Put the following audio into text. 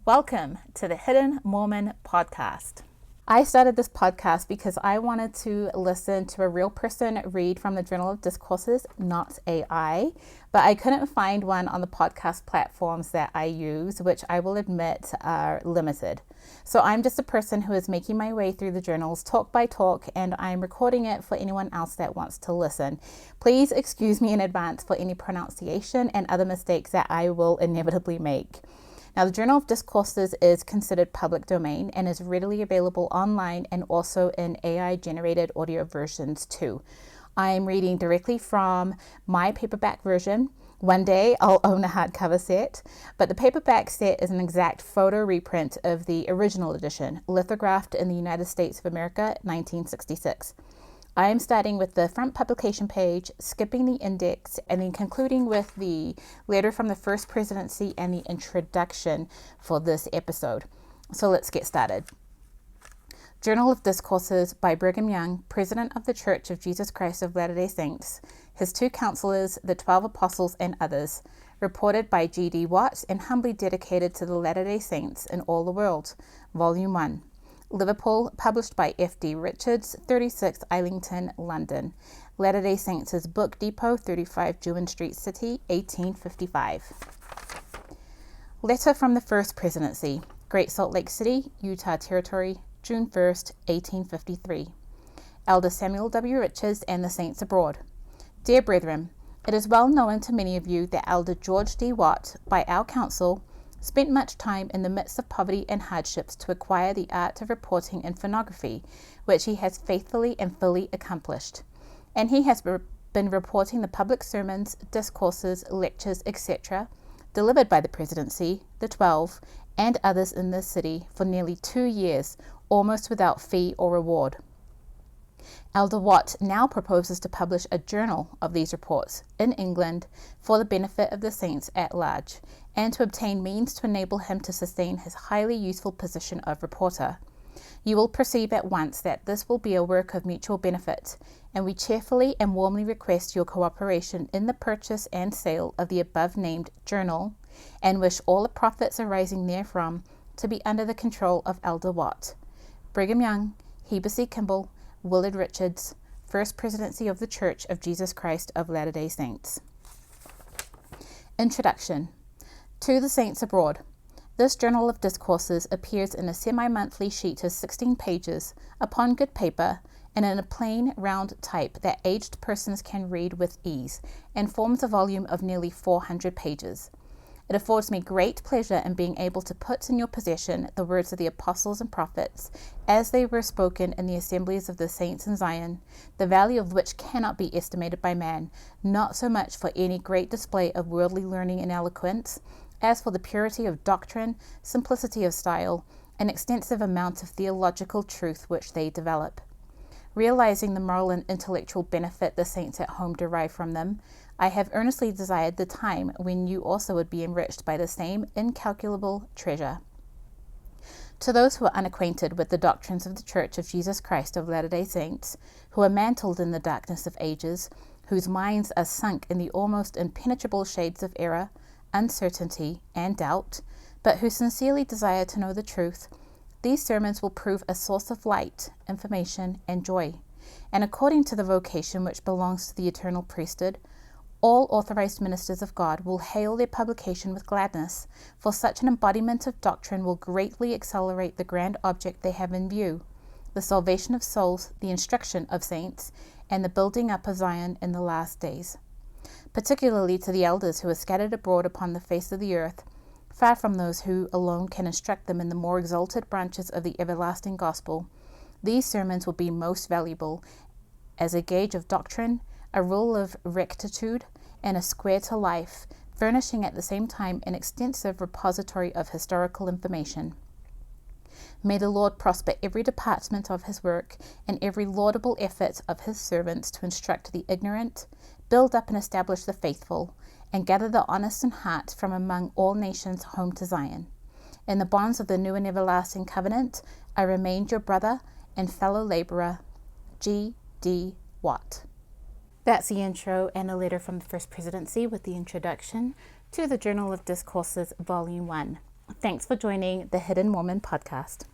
Welcome to the Hidden Mormon podcast. I started this podcast because I wanted to listen to a real person read from the Journal of Discourses, not AI, but I couldn't find one on the podcast platforms that I use, which I will admit are limited. So I'm just a person who is making my way through the journals talk by talk, and I'm recording it for anyone else that wants to listen. Please excuse me in advance for any pronunciation and other mistakes that I will inevitably make. Now, the Journal of Discourses is considered public domain and is readily available online and also in AI-generated audio versions too. I'm reading directly from my paperback version. One day I'll own a hardcover set, but the paperback set is an exact photo reprint of the original edition, lithographed in the United States of America, 1966. I am starting with the front publication page, skipping the index, and then concluding with the letter from the First Presidency and the introduction for this episode. So let's get started. Journal of Discourses by Brigham Young, President of the Church of Jesus Christ of Latter-day Saints, his two counselors, the 12 apostles, and others, reported by G.D. Watt and humbly dedicated to the Latter-day Saints in all the world, Volume 1. Liverpool, published by F.D. Richards, 36 Islington, London. Latter-day Saints' Book Depot, 35 Jewin Street City, 1855. Letter from the First Presidency, Great Salt Lake City, Utah Territory, June 1st, 1853. Elder Samuel W. Richards and the Saints Abroad. Dear Brethren, it is well known to many of you that Elder George D. Watt, by our counsel, spent much time in the midst of poverty and hardships to acquire the art of reporting in phonography, which he has faithfully and fully accomplished. And he has been reporting the public sermons, discourses, lectures, etc., delivered by the Presidency, the 12, and others in this city for nearly 2 years, almost without fee or reward. Elder Watt now proposes to publish a journal of these reports in England for the benefit of the saints at large, and to obtain means to enable him to sustain his highly useful position of reporter. You will perceive at once that this will be a work of mutual benefit, and we cheerfully and warmly request your cooperation in the purchase and sale of the above-named journal, and wish all the profits arising therefrom to be under the control of Elder Watt. Brigham Young, Heber C. Kimball, Willard Richards, First Presidency of the Church of Jesus Christ of Latter-day Saints. Introduction. To the Saints Abroad. This Journal of Discourses appears in a semi-monthly sheet of 16 pages, upon good paper, and in a plain, round type that aged persons can read with ease, and forms a volume of nearly 400 pages. It affords me great pleasure in being able to put in your possession the words of the apostles and prophets, as they were spoken in the assemblies of the saints in Zion, the value of which cannot be estimated by man, not so much for any great display of worldly learning and eloquence, as for the purity of doctrine, simplicity of style, and extensive amount of theological truth which they develop. Realizing the moral and intellectual benefit the saints at home derive from them, I have earnestly desired the time when you also would be enriched by the same incalculable treasure. To those who are unacquainted with the doctrines of the Church of Jesus Christ of Latter-day Saints, who are mantled in the darkness of ages, whose minds are sunk in the almost impenetrable shades of error, uncertainty, and doubt, but who sincerely desire to know the truth, these sermons will prove a source of light, information, and joy. And according to the vocation which belongs to the eternal priesthood, all authorized ministers of God will hail their publication with gladness, for such an embodiment of doctrine will greatly accelerate the grand object they have in view, the salvation of souls, the instruction of saints, and the building up of Zion in the last days. Particularly to the elders who are scattered abroad upon the face of the earth, far from those who alone can instruct them in the more exalted branches of the everlasting gospel, these sermons will be most valuable as a gauge of doctrine, a rule of rectitude, and a square to life, furnishing at the same time an extensive repository of historical information. May the Lord prosper every department of his work and every laudable effort of his servants to instruct the ignorant, build up and establish the faithful, and gather the honest in heart from among all nations home to Zion. In the bonds of the new and everlasting covenant, I remain your brother and fellow laborer, G.D. Watt. That's the intro and a letter from the First Presidency with the introduction to the Journal of Discourses Volume 1. Thanks for joining the Hidden Mormon podcast.